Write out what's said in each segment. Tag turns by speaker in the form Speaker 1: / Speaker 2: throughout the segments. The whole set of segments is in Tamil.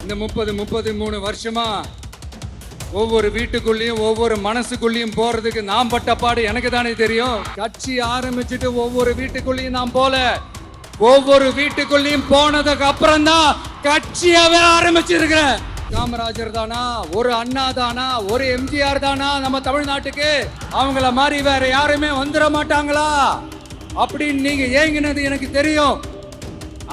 Speaker 1: இந்த 33 வருஷமா ஒவ்வொரு வீட்டுக்குள்ளேயும் ஒவ்வொரு மனசுக்குள்ளேயும் போறதுக்கு நான் பட்ட பாடு எனக்கு தானே தெரியும். கட்சி ஆரம்பிச்சுட்டு ஒவ்வொரு வீட்டுக்குள்ளேயும் நான் போல, ஒவ்வொரு வீட்டுக்குள்ளேயும் போனதுக்கு அப்புறம் தான் கட்சியாவே ஆரம்பிச்சிருக்கிறேன். காமராஜர் தானா, ஒரு அண்ணா தானா, ஒரு எம்ஜிஆர் தானா நம்ம தமிழ்நாட்டுக்கு? அவங்கள மாதிரி வேற யாருமே வந்துட மாட்டாங்களா அப்படின்னு நீங்க ஏங்கினது எனக்கு தெரியும்.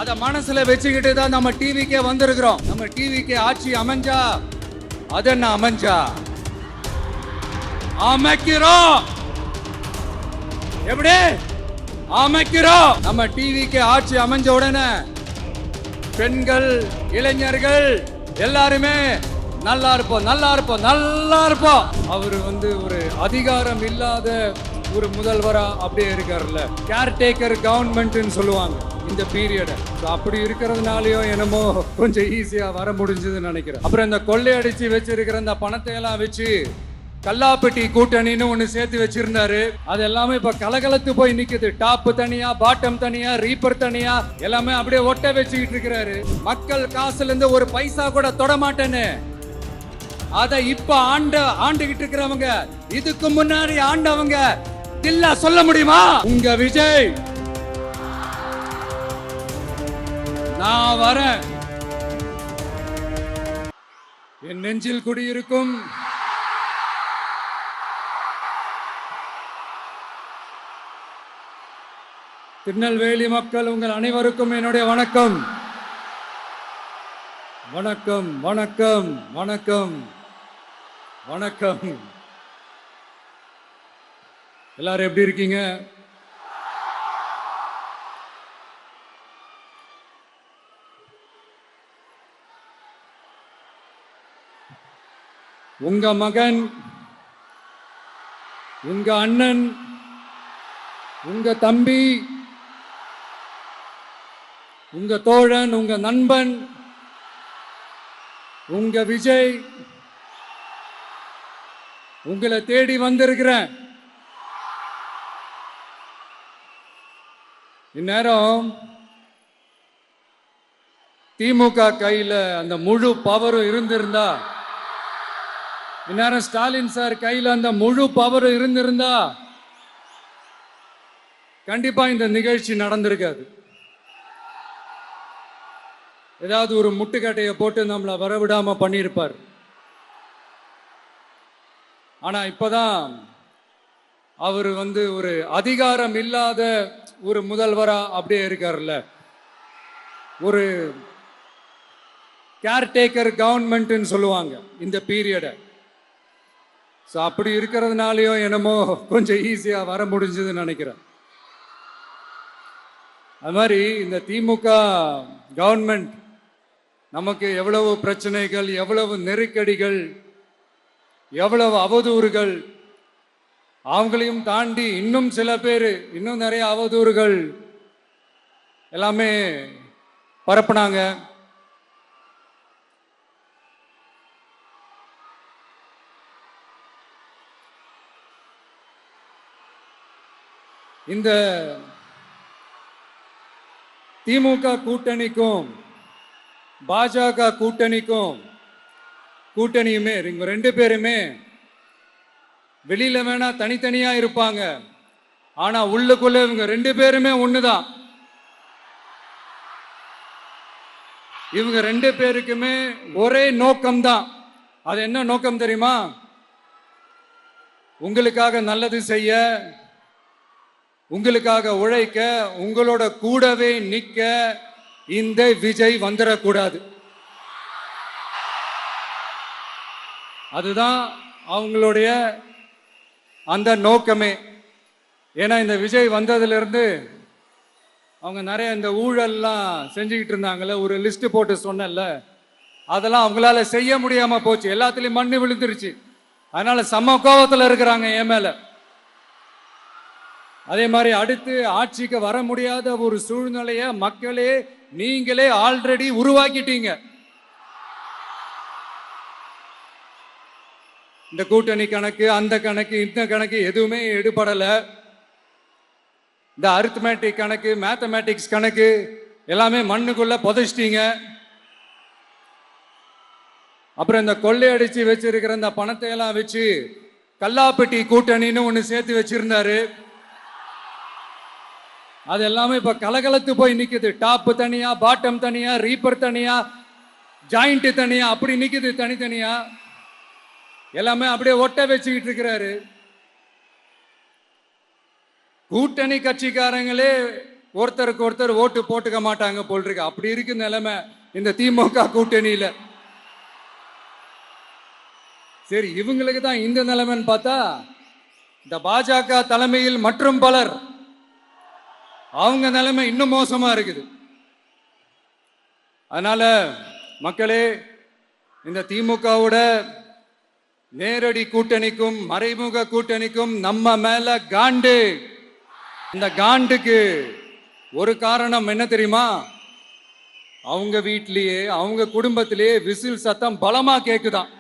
Speaker 1: அத மனசுல வச்சுக்கிட்டு தான் நம்ம டிவிக்கே வந்திருக்கிறோம். நம்ம டிவிக்கே ஆட்சி அமைஞ்சா அது என்ன அமைஞ்சா அமைக்கிறோம். எப்படி அமைக்கிறோம்? நம்ம டிவிக்கு ஆட்சி அமைஞ்ச உடனே பெண்கள், இளைஞர்கள் எல்லாருமே நல்லா இருப்போம், நல்லா இருப்போம், நல்லா இருப்போம். அவரு ஒரு அதிகாரம் இல்லாத ஒரு முதல்வரா அப்படியே இருக்காருல்ல, கேர்டேக்கர் கவர்மெண்ட்னு சொல்லுவாங்க இந்த பீரியட. அப்படி இருக்கிறதுனாலயோ என்னமோ கொஞ்சம் ஈஸியா வர முடிஞ்சதுன்னு நினைக்கிறேன். அப்புறம் இந்த கொள்ளையடிச்சு வச்சிருக்கிற இந்த பணத்தை எல்லாம் வச்சு கல்லாப்பட்டி கூட்டணின்னு ஒண்ணு சேர்த்து வச்சிருந்தாரு. அது எல்லாமே இப்ப கலகலத்து போய் நிக்குது. டாப் தனியா, பாட்டம் தனியா, ரீப்பர் தனியா, எல்லாமே அப்படியே ஒட்ட வச்சுக்கிட்டு இருக்கிறாரு. மக்கள் காசுல இருந்து ஒரு பைசா கூட தொட மாட்டேன்னு அத இப்ப ஆண்டுகிட்டு இருக்கிறவங்க, இதுக்கு முன்னாடி ஆண்டவங்க தில்லா சொல்ல முடியுமா? உங்க விஜய் நான் வரேன், என் நெஞ்சில் குடியிருக்கும் திருநெல்வேலி மக்கள் உங்கள் அனைவருக்கும் என்னுடைய வணக்கம். வணக்கம், வணக்கம், வணக்கம், வணக்கம். எல்லாரும் எப்படி இருக்கீங்க? உங்க மகன், உங்க அண்ணன், உங்க தம்பி, உங்க தோழன், உங்க நண்பன், உங்க விஜய் உங்களை தேடி வந்திருக்கிறேன். இந்நேரம் திமுக கையில அந்த முழு பவரும் இருந்திருந்தா, இந்நேரம் ஸ்டாலின் சார் கையில அந்த முழு பவரும் இருந்திருந்தா கண்டிப்பா இந்த நிகழ்ச்சி நடந்திருக்காது. ஏதாவது ஒரு முட்டுக்கட்டையை போட்டு நம்மளை வரவிடாம பண்ணியிருப்பார். ஆனா இப்பதான் அவர் ஒரு அதிகாரம் இல்லாத ஒரு முதல்வரா அப்படியே இருக்காருல்ல, ஒரு கேர்டேக்கர் கவர்மெண்ட்னு சொல்லுவாங்க இந்த பீரியட. அப்படி இருக்கிறதுனாலயோ என்னமோ கொஞ்சம் ஈஸியா வர முடிஞ்சதுன்னு நினைக்கிறேன். அது மாதிரி இந்த திமுக கவர்மெண்ட் நமக்கு எவ்வளவு பிரச்சனைகள், எவ்வளவு நெருக்கடிகள், எவ்வளவு அவதூறுகள், அவங்களையும் தாண்டி இன்னும் சில பேர் இன்னும் நிறைய அவதூறுகள் எல்லாமே பரப்புனாங்க. இந்த திமுக கூட்டணிக்கும் பாஜக கூட்டணியுமே இவங்க ரெண்டு பேருமே வெளியில வேணா தனித்தனியா இருப்பாங்க, ஆனா உள்ளுக்குள்ள இவங்க ரெண்டு பேருமே ஒண்ணுதான். இவங்க ரெண்டு பேருக்குமே ஒரே நோக்கம்தான். அது என்ன நோக்கம் தெரியுமா? உங்களுக்காக நல்லது செய்ய, உங்களுக்காக உழைக்க, உங்களோட கூடவே நிக்க இந்த விஜய் வந்துடக்கூடாது. அதுதான் அவங்களுடைய அந்த நோக்கமே. ஏன்னா இந்த விஜய் வந்ததுல இருந்து அவங்க நிறைய இந்த ஊழல்லாம் செஞ்சுக்கிட்டு இருந்தாங்கல்ல, ஒரு லிஸ்ட் போட்டு சொன்னல, அதெல்லாம் அவங்களால செய்ய முடியாம போச்சு. எல்லாத்துலயும் மண்ணு விழுந்துருச்சு. அதனால செம்ம கோபத்துல இருக்கிறாங்க என் மேல. அதே மாதிரி அடுத்து ஆட்சிக்கு வர முடியாத ஒரு சூழ்நிலைய மக்களே நீங்களே ஆல்ரெடி உருவாக்கிட்டீங்க. இந்த கூட்டணி கணக்கு, அந்த கணக்கு, இந்த கணக்கு எதுவுமே எடுபடல. இந்த அரித்மேட்டிக் கணக்கு, மேத்தமேட்டிக்ஸ் கணக்கு எல்லாமே மண்ணுக்குள்ள புதைச்சிட்டீங்க. அப்புறம் இந்த கொள்ளையடிச்சு வச்சிருக்கிற இந்த பணத்தை எல்லாம் வச்சு கல்லாப்பட்டி கூட்டணின்னு ஒண்ணு சேர்த்து வச்சிருந்தாரு. அது எல்லாமே இப்ப கலகலத்து போய் நிக்குது. டாப் தனியா, பாட்டம் தனியா, ரீப்பர் தனியா, ஜாயிண்ட் தனியா, அப்படி நிக்குது தனித்தனியா. எல்லாமே அப்படியே ஒட்ட வச்சுக்கிட்டு இருக்கிறாரு. கூட்டணி கட்சிக்காரங்களே ஒருத்தருக்கு ஒருத்தர் ஓட்டு போட்டுக்க மாட்டாங்க போல் இருக்கு. அப்படி இருக்கு நிலைமை இந்த திமுக கூட்டணியில. சரி, இவங்களுக்கு தான் இந்த நிலைமைன்னு பார்த்தா இந்த பாஜக தலைமையில் மற்றும் பலர் அவங்க நிலைமை இன்னும் மோசமா இருக்குது. அதனால மக்களே, இந்த திமுகவோட நேரடி கூட்டணிக்கும் மறைமுக கூட்டணிக்கும் நம்ம மேல காண்டு. இந்த காண்டுக்கு ஒரு காரணம் என்ன தெரியுமா? அவங்க வீட்லயே அவங்க குடும்பத்திலேயே விசில் சத்தம் பலமா கேக்குதான்.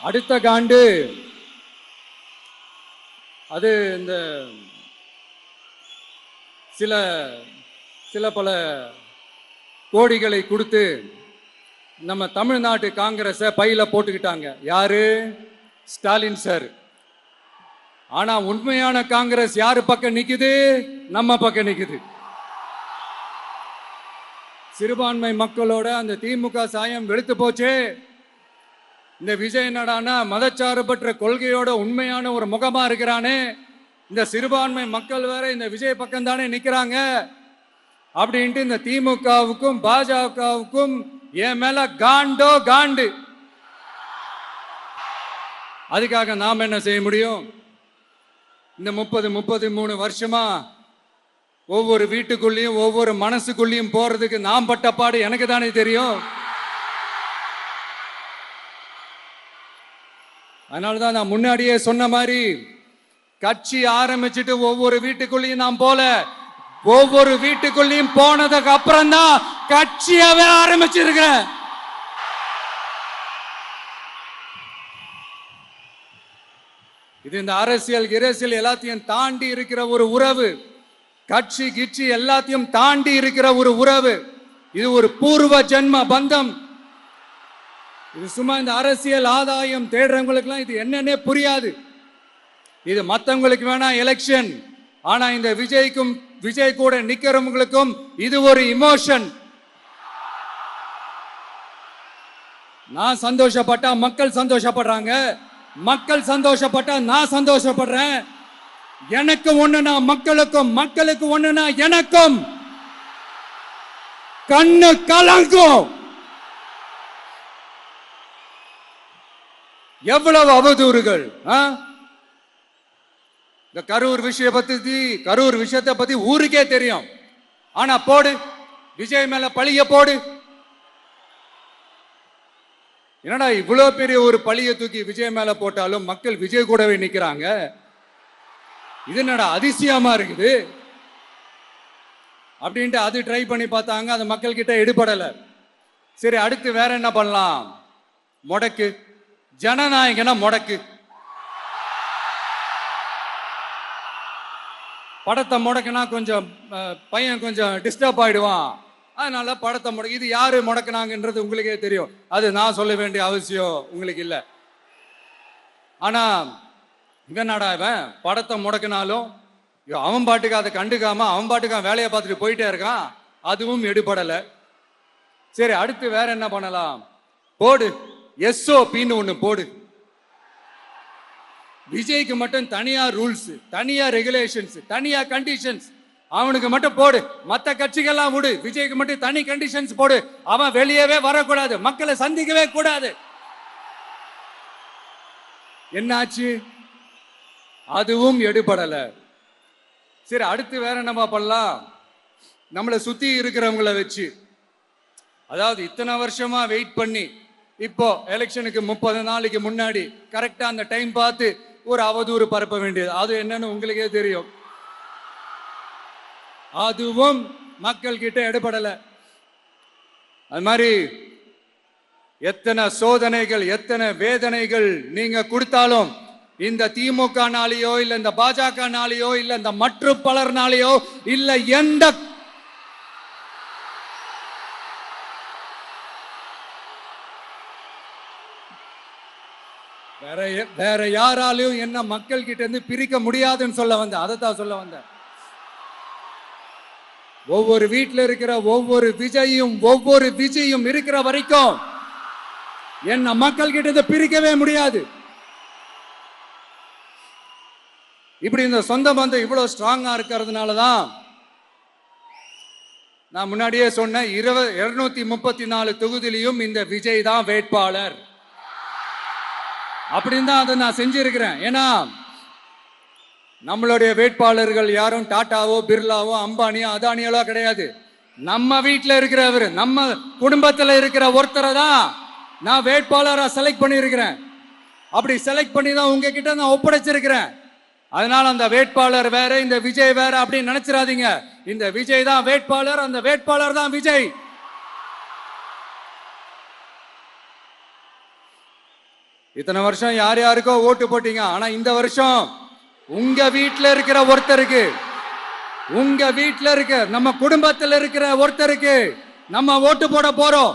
Speaker 1: அடுத்த காண்டு அது இந்த சில பல கோடிகளை கொடுத்து நம்ம தமிழ்நாட்டு காங்கிரஸை பையில போட்டுக்கிட்டாங்க. யாரு? ஸ்டாலின் சார். ஆனா உண்மையான காங்கிரஸ் யாரு பக்கம் நிக்குது? நம்ம பக்கம் நிக்குது. சிறுபான்மை மக்களோட அந்த திமுக சாயம் வெளுத்து போச்சு. இந்த விஜய் என்னடானா மதச்சார்பற்ற கொள்கையோட உண்மையான ஒரு முகமா இருக்கிறானே. இந்த சிறுபான்மை மக்கள் வேற இந்த விஜய் பக்கம் தானே நிக்கிறாங்க அப்படின்ட்டு இந்த திமுகவுக்கும் பாஜகவுக்கும் என் மேல காண்டோ காண்டு. அதுக்காக நாம் என்ன செய்ய முடியும்? இந்த 33 வருஷமா ஒவ்வொரு வீட்டுக்குள்ளேயும் ஒவ்வொரு மனசுக்குள்ளேயும் போறதுக்கு நாம் பட்ட பாடு எனக்கு தானே தெரியும். அதனாலதான் நான் முன்னாடியே சொன்ன மாதிரி கட்சி ஆரம்பிச்சுட்டு ஒவ்வொரு வீட்டுக்குள்ளேயும் நான் போல, ஒவ்வொரு வீட்டுக்குள்ளேயும் போனதுக்கு அப்புறம் தான் கட்சியாவே ஆரம்பிச்சிருக்கேன். இது இந்த அரசியல் எல்லாத்தையும் தாண்டி இருக்கிற ஒரு உறவு. கட்சி கிட்சி எல்லாத்தையும் தாண்டி இருக்கிற ஒரு உறவு. இது ஒரு பூர்வ ஜென்ம பந்தம். இது சும்மா இந்த அரசியல் ஆதாயம் தேடுறவங்களுக்குலாம் இது என்னன்னே புரியாது. இது மற்றவங்களுக்கு வேணா எலெக்ஷன். ஆனா இந்த விஜய் கூட நிக்கிறவங்களுக்கும் இது ஒரு இமோஷன். நான் சந்தோஷப்பட்டா மக்கள் சந்தோஷப்படுறாங்க, மக்கள் சந்தோஷப்பட்டா நான் சந்தோஷப்படுறேன். எனக்கு ஒண்ணுனா மக்களுக்கும், மக்களுக்கு ஒண்ணுனா எனக்கும் கண்ணு கலங்கும். எவ்வளவு அவதூறுகள்! இந்த கரூர் விஷயத்தை பத்தி ஊருக்கே தெரியும். ஆனா போடு, விஜய் மேல பழிய போடு. என்னடா இவ்வளவு பெரிய ஒரு பழிய தூக்கி விஜய் மேல போட்டாலும் மக்கள் விஜய் கூடவே நிக்கிறாங்க. இது என்னடா அதிசயமா இருக்குது அப்படின்ட்டு அது ட்ரை பண்ணி பார்த்தாங்க. அது மக்கள் கிட்ட எடுபடல. சரி, அடுத்து வேற என்ன பண்ணலாம்? முடக்கு. ஜனநாயகனா முடக்கு. படத்தை முடக்குனா கொஞ்சம் பையன் கொஞ்சம் டிஸ்டர்ப் ஆயிடுவான். அதனால படத்தை முடக்கு. இது யாரு முடக்குனாங்கன்றது உங்களுக்கே தெரியும். அது நான் சொல்ல வேண்டிய அவசியம் உங்களுக்கு இல்லை. ஆனா இவனாடா இவன் படத்தை முடக்கினாலும் அவன் பாட்டுக்கு அதை கண்டுக்காம அவன் பாட்டுக்கு வேலையை பார்த்துட்டு போயிட்டே இருக்கான். அதுவும் எடுபடலை. சரி, அடுத்து வேற என்ன பண்ணலாம்? போடு, எஸ்ஓபின்னு ஒண்ணு போடு. விஜய்க்கு மட்டும் தனியா ரூல்ஸ், தனியா ரெகுலேஷன்ஸ், தனியா கண்டிஷன்ஸ். அவனுக்கு மட்டும் போடு. மற்ற கட்சிகள்லாம் விடு, விஜய்க்கு மட்டும் தனி கண்டிஷன்ஸ் போடு. அவன் வெளியவே வரக்கூடாது, மக்களை சந்திக்கவே கூடாது. என்னாச்சு? அதுவும் எடுபடல. சரி, அடுத்து வேற என்ன பண்ணலாம்? நம்மளை சுத்தி இருக்கிறவங்கள வச்சு, அதாவது இத்தனை வருஷமா வெயிட் பண்ணி இப்போ எலெக்ஷனுக்கு 30 நாளைக்கு முன்னாடி கரெக்டா அந்த டைம் பார்த்து ஒரு அவதூறு பரப்ப வேண்டியது. அது என்னன்னு உங்களுக்கே தெரியும். அதுவும் மக்கள் கிட்ட எடுபடல. அது மாதிரி எத்தனை சோதனைகள், எத்தனை வேதனைகள் நீங்க கொடுத்தாலும் இந்த திமுக நாளையோ இல்ல இந்த பாஜக நாளையோ இல்ல இந்த மற்ற பலர் நாளையோ இல்ல எந்த வேற யாராலையும் என்ன மக்கள் கிட்ட இருந்து பிரிக்க முடியாதுன்னு சொல்ல வந்தேன். அதைத்தான் சொல்ல வந்தேன். ஒவ்வொரு வீட்டில் இருக்கிற ஒவ்வொரு விஜயும் இருக்கிற வரைக்கும் என்ன மக்கள் கிட்ட இருந்து பிரிக்கவே முடியாது. இப்படி இந்த சொந்த பந்தம் இவ்வளவு ஸ்ட்ராங்கா இருக்கிறதுனாலதான் நான் முன்னாடியே சொன்னேன், 234 தொகுதியிலையும் இந்த விஜய் தான் வேட்பாளர் அப்படின்னு தான் அதை நான் செஞ்சிருக்கிறேன். ஏன்னா நம்மளுடைய வேட்பாளர்கள் யாரும் டாட்டாவோ பிர்லாவோ அம்பானியோ அதானியோ கிடையாது. நம்ம வீட்டில் இருக்கிறவர், நம்ம குடும்பத்தில் இருக்கிற ஒருத்தரை தான் நான் வேட்பாளராக செலக்ட் பண்ணியிருக்கிறேன். அப்படி செலக்ட் பண்ணி தான் உங்ககிட்ட நான் ஒப்படைச்சிருக்கிறேன். அதனால அந்த வேட்பாளர் வேற, இந்த விஜய் வேற அப்படின்னு நினைச்சிடாதீங்க. இந்த விஜய் தான் வேட்பாளர், அந்த வேட்பாளர் தான் விஜய். இத்தனை வருஷம் யார் யாருக்கோ ஓட்டு போட்டீங்க. ஆனா இந்த வருஷம் உங்க வீட்டில் இருக்கிற ஒருத்தருக்கு, உங்க வீட்டில் இருக்க நம்ம குடும்பத்தில் இருக்கிற ஒருத்தருக்கு நம்ம ஓட்டு போட போறோம்.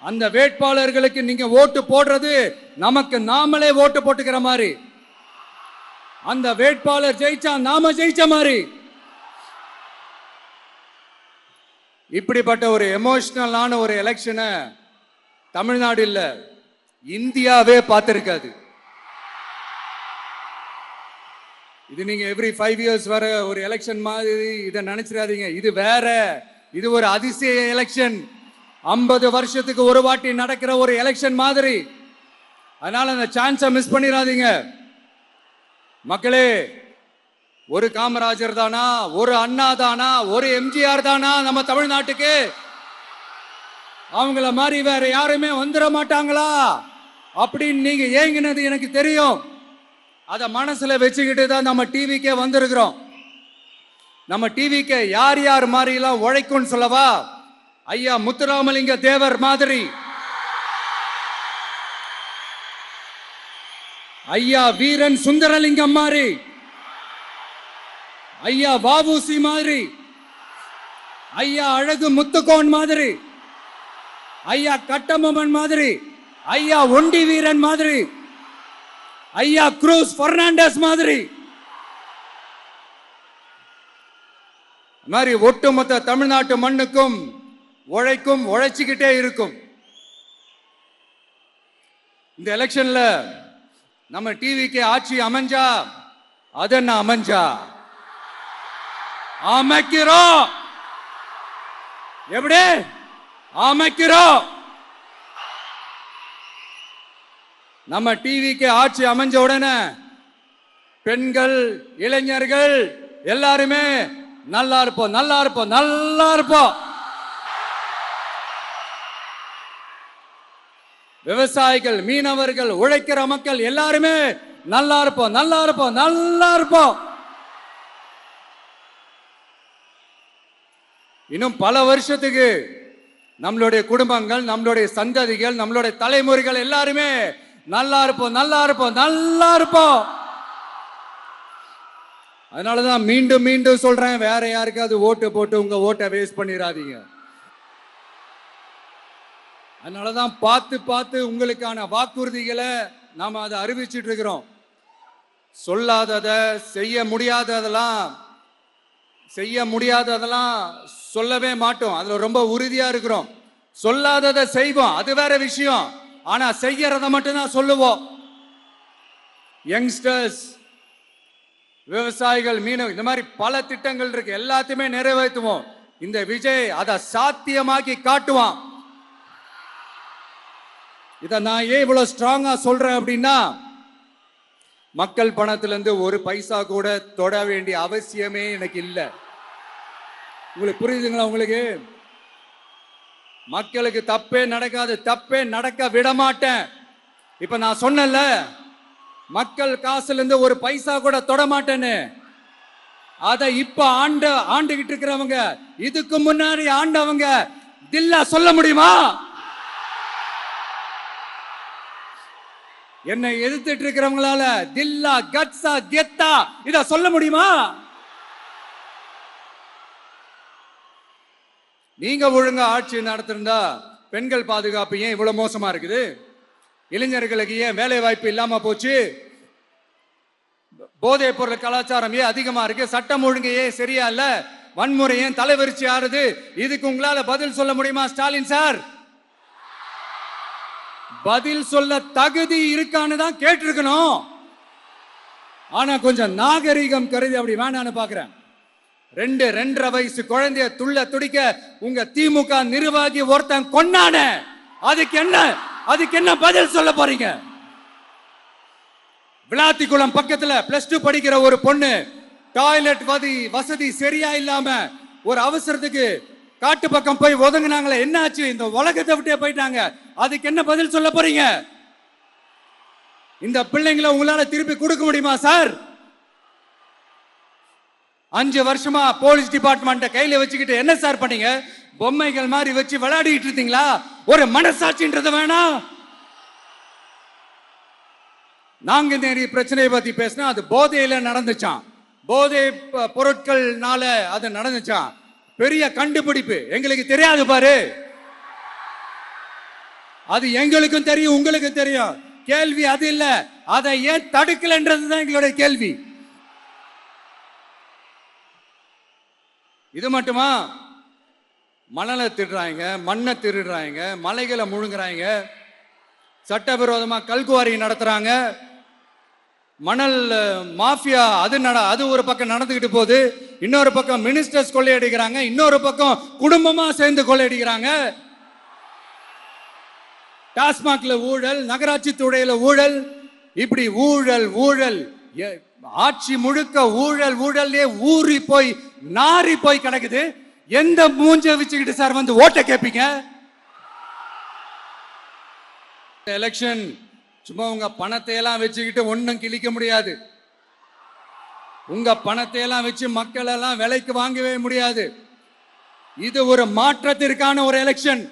Speaker 1: அந்த வேட்பாளர்களுக்கு நீங்க ஓட்டு போடுறது நமக்கு நாமளே ஓட்டு போட்டுக்கிற மாதிரி. அந்த வேட்பாளர் ஜெயிச்சா நாம ஜெயிச்ச மாதிரி. இப்படிப்பட்ட ஒரு எமோஷனலான ஒரு எலெக்ஷனை தமிழ்நாடு இல்ல, இந்தியாவே பார்த்திருக்காது. இது நீங்க எவ்ரி 5 இயர்ஸ் வர ஒரு எலெக்ஷன் மாதிரி இதை நினைச்சிடாதீங்க. இது வேற, இது ஒரு அதிசய எலெக்ஷன். 50 வருஷத்துக்கு ஒரு வாட்டி நடக்கிற ஒரு எலெக்ஷன் மாதிரி. அதனால அந்த சான்ஸை மிஸ் பண்ணிடாதீங்க மக்களே. ஒரு காமராஜர் தானா, ஒரு அண்ணா தானா, ஒரு எம்ஜிஆர் தானா நம்ம தமிழ்நாட்டுக்கு? அவங்கள மாதிரி வேற யாருமே வந்துட மாட்டாங்களா அப்படின்னு நீங்க ஏங்கினது எனக்கு தெரியும். அதை மனசுல வச்சுக்கிட்டு தான் நம்ம டிவிக்கே வந்திருக்கிறோம். நம்ம டிவிக்கு யார் யார் மாதிரி எல்லாம் உழைக்கும்னு சொல்லவா? ஐயா முத்துராமலிங்க தேவர் மாதிரி, ஐயா வீரன் சுந்தரலிங்கம் மாதிரி, ஐயா வாபுசி மாதிரி, ஐயா அழகு முத்துக்கோன் மாதிரி, ஐயா கட்டபொம்மன் மாதிரி, ஐயா ஒண்டி வீரன் மாதிரி, ஐயா குரூஸ் பெர்னாண்டஸ் மாதிரி மாதிரி ஒட்டுமொத்த தமிழ்நாட்டு மண்ணுக்கும் உழைச்சுக்கிட்டே இருக்கும். இந்த எலெக்ஷன்ல நம்ம டிவிக்கு ஆட்சி அமைஞ்சா அது என்ன அமைஞ்சா அமைக்கிறோம். எப்படி அமைக்கிறோம்? நம்ம டிவிக்கு ஆட்சி அமைஞ்ச உடனே பெண்கள், இளைஞர்கள் எல்லாருமே நல்லா இருப்போம், நல்லா இருப்போம், நல்லா இருப்போம். விவசாயிகள், மீனவர்கள், உழைக்கிற மக்கள் எல்லாருமே நல்லா இருப்போம், நல்லா இருப்போம், நல்லா இருப்போம். இன்னும் பல வருஷத்துக்கு நம்மளுடைய குடும்பங்கள், நம்மளுடைய சந்ததிகள், நம்மளுடைய தலைமுறைகள் எல்லாருமே நல்லா இருப்போம், நல்லா இருப்போம், நல்லா இருப்போம். அதனாலதான் மீண்டும் மீண்டும் சொல்றேன், வேற யாருக்காவது ஓட்டு போட்டு உங்க ஓட்டை வேஸ்ட் பண்ணிடாதீங்க. அதனாலதான் பார்த்து பார்த்து உங்களுக்கான வாக்குறுதிகளை நாம அதை அறிவிச்சிட்டு இருக்கிறோம். சொல்லாதத, செய்ய முடியாததெல்லாம் சொல்லவே மாட்டோம். அதுல ரொம்ப உறுதியா இருக்கிறோம். சொல்லாததை செய்வோம், அது வேற விஷயம். ஆனா செய்யறத மட்டும்தான் சொல்லுவோம். யங்ஸ்டர்ஸ், விவசாயிகள், மீனவ, இந்த மாதிரி பல திட்டங்கள் இருக்கு, எல்லாத்தையுமே நிறைவேற்றுவோம். இந்த விஜய் அதை சாத்தியமாக்கி காட்டுவான். இதை நான் ஏன் இவ்வளவு ஸ்ட்ராங்கா சொல்றேன் அப்படின்னா, மக்கள் பணத்திலிருந்து ஒரு பைசா கூட தொட வேண்டிய அவசியமே எனக்கு இல்லை. உங்களுக்கு புரியுதுங்களா? உங்களுக்கு மக்களுக்கு தப்பே நடக்காது, தப்பே நடக்க விட மாட்டேன். இப்ப நான் சொன்னல, மக்கள் காசுல இருந்து ஒரு பைசா கூட தொட மாட்டேன்னு. அதை இப்ப ஆண்டுகிட்டு இருக்கிறவங்க, இதுக்கு முன்னாடி ஆண்டவங்க தில்லா சொல்ல முடியுமா? என்னை எதிர்த்துட்டு இருக்கிறவங்களால தில்லா, கட்ஸா, கெத்தா இத சொல்ல முடியுமா? நீங்க ஒழுங்கா ஆட்சி நடத்திருந்தா பெண்கள் பாதுகாப்பு ஏன் இவ்வளவு மோசமா இருக்குது? இளைஞர்களுக்கு ஏன் வேலை வாய்ப்பு இல்லாம போச்சு? போதைப் பொருள் கலாச்சாரம் ஏன் அதிகமா இருக்கு? சட்டம் ஒழுங்கு ஏன் சரியா இல்ல? வன்முறை ஏன் தலைவரிச்சு ஆறுது? இதுக்கு உங்களால பதில் சொல்ல முடியுமா ஸ்டாலின் சார்? பதில் சொல்ல தகுதி இருக்கான்னு தான் கேட்டிருக்கணும். ஆனா கொஞ்சம் நாகரிகம் கருதி அப்படி வேணான்னு பாக்குறேன். 2.5 வயசு குழந்தைய துள்ள துடிக்க உங்க திமுக நிர்வாகி ஒருத்தன் கொன்னான, அதுக்கு என்ன பதில் சொல்ல போறீங்க? விளாத்திக்குளம் பக்கத்துல +2 படிக்கிற ஒரு பொண்ணு டாய்லெட் வசதி சரியா இல்லாம ஒரு அவசரத்துக்கு காட்டு பக்கம் போய் ஒதுங்கினாங்களே, என்னாச்சு? இந்த உலகத்தை விட்டே போயிட்டாங்க. அதுக்கு என்ன பதில் சொல்ல போறீங்க? இந்த பிள்ளைங்களை உங்களால திருப்பி கொடுக்க முடியுமா சார்? 5 வருஷமா போலீஸ் டிபார்ட்மெண்ட் கையில வச்சுக்கிட்டு என்ன சார் பண்ணீங்க? பொம்மைகள் மாதிரி வச்சு விளையாடிட்டு இருந்தீங்களா? ஒரு மனசாட்சின்றது வேணாம். நாங்குநேரி பிரச்சனையை பத்தி பேசினா அது போதையில நடந்துச்சான், போதை பொருட்கள்னால அது நடந்துச்சான். பெரிய கண்டுபிடிப்பு எங்களுக்கு தெரியாது பாரு. அது எங்களுக்கும் தெரியும், உங்களுக்கும் தெரியும். கேள்வி அது இல்ல, அதை ஏன் தடுக்கலன்றதுதான் எங்களுடைய கேள்வி. இது மட்டுமா? மணலை திருடுறாங்க, மண்ணை திருடுறாங்க, மலைகளை முழுங்குறாங்க, சட்டவிரோதமா கல்குவாரி நடத்துறாங்க, மணல் மாஃபியா அது ஒரு பக்கம் நடந்துகிட்டு போகுது. இன்னொரு பக்கம் மினிஸ்டர்ஸ் கொள்ளையடிக்கிறாங்க, இன்னொரு பக்கம் குடும்பமா சேர்ந்து கொள்ளையடிக்கிறாங்க. டாஸ்மாக்ல ஊழல், நகராட்சி துறையில ஊழல், இப்படி ஊழல் ஊழல், ஆட்சி முழுக்க ஊழல் ஊழல்லே ஊறி போய் நாரி போய் கிடக்குது. எந்த மூஞ்ச வச்சுக்கிட்டு சார் வந்து ஓட்ட கேட்பீங்க? எலெக்ஷன் சும்மா உங்க பணத்தை எல்லாம் வச்சுக்கிட்டு ஒன்னும் கிழிக்க முடியாது. உங்க பணத்தை எல்லாம் வச்சு மக்கள் எல்லாம் விலைக்கு வாங்கவே முடியாது. இது ஒரு மாற்றத்திற்கான ஒரு எலெக்ஷன்.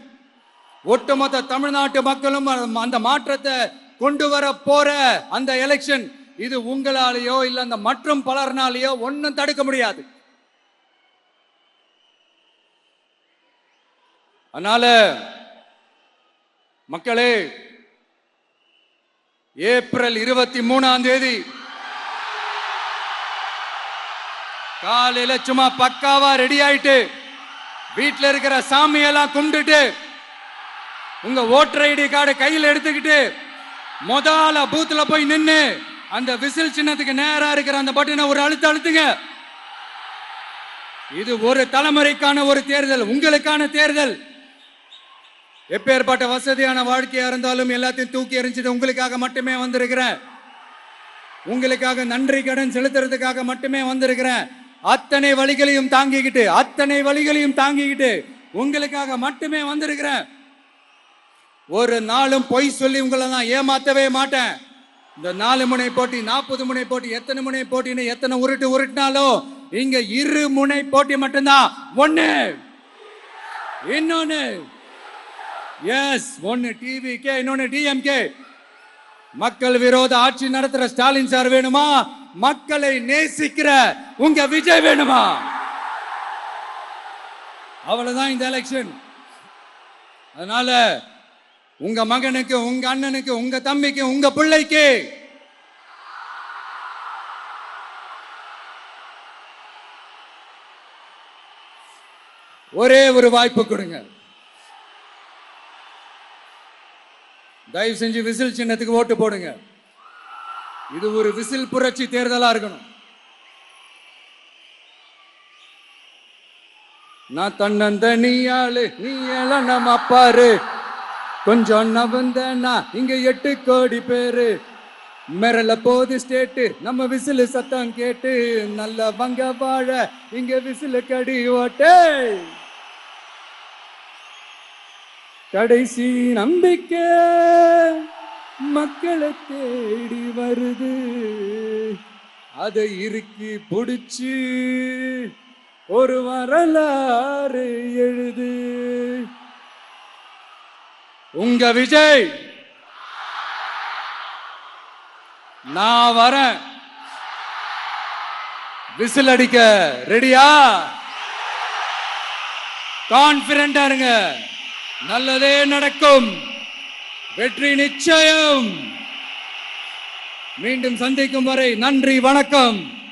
Speaker 1: ஒட்டுமொத்த தமிழ்நாட்டு மக்களும் அந்த மாற்றத்தை கொண்டு வர போற அந்த எலெக்ஷன். இது உங்களாலேயோ இல்ல அந்த மற்றும் பலர்னாலேயோ ஒன்னும் தடுக்க முடியாது. அதனால மக்களே, ஏப்ரல் 23 காலையில சும்மா பக்காவா ரெடி ஆயிட்டு வீட்டுல இருக்கிற சாமியெல்லாம் கும்பிட்டுட்டு உங்க ஓட்டர் ஐடி கார்டு கையில் எடுத்துக்கிட்டு முதல்ல பூத்துல போய் நின்னு அந்த விசில் சின்னத்துக்கு நேரா இருக்கிற அந்த பட்டனை ஒரு அழுத்துங்க. இது ஒரு தலைமுறைக்கான ஒரு தேர்தல், உங்களுக்கான தேர்தல். எப்பேற்பட்ட வசதியான வாழ்க்கையா இருந்தாலும் எல்லாத்தையும் தூக்கி எறிஞ்சிட்டு உங்களுக்காக மட்டுமே வந்திருக்கிறேன். உங்களுக்காக நன்றி கடன் செலுத்துறதுக்காக மட்டுமே வந்திருக்கிறேன். அத்தனை வழிகளையும் தாங்கிக்கிட்டு உங்களுக்காக மட்டுமே வந்திருக்கிறேன். ஒரு நாளும் பொய் சொல்லி உங்களை நான் ஏமாத்தவே மாட்டேன். இந்த 4 முனை போட்டி, 40 முனை போட்டி, எத்தனை முனை போட்டின்னு எத்தனை உருட்டினாலும் இங்க 2 முனை போட்டி மட்டும்தான். ஒன்னு இன்னொன்னு ஒன்னு டிவிகே, இன்னொன்னு டிஎம்கே. மக்கள் விரோத ஆட்சி நடத்துற ஸ்டாலின் சார் வேணுமா? மக்களை நேசிக்கிற உங்க விஜய் வேணுமா? அவ்வளவுதான் இந்த எலெக்ஷன். அதனால உங்க மகனுக்கு, உங்க அண்ணனுக்கு, உங்க தம்பிக்கு, உங்க பிள்ளைக்கு ஒரே ஒரு வாய்ப்பு கொடுங்க. தயவு செஞ்சு விசில் சின்னத்துக்கு ஓட்டு போடுங்க. இது ஒரு விசில் புரட்சி தேர்தலா இருக்கணும். நான் தன்னந்த நீயாளு, நீ எல்லாம் நம்ம அப்பாரு, கொஞ்சம் நவந்தனா இங்க 8 கோடி பேரு, மிரள போது ஸ்டேட்டு நம்ம விசில் சத்தம் கேட்டு, நல்ல வங்க வாழ இங்க விசில் கடி ஓட்டே, கடைசி நம்பிக்கை மக்களை தேடி வருது, அதை இறுக்கி புடிச்சு ஒரு வரலாறு எழுது. உங்க விஜய், நான் வரேன். விசில் அடிக்க ரெடியா? கான்பிடண்டா இருங்க, நல்லதே நடக்கும். வெற்றி நிச்சயம். மீண்டும் சந்திக்கும் வரை நன்றி, வணக்கம்.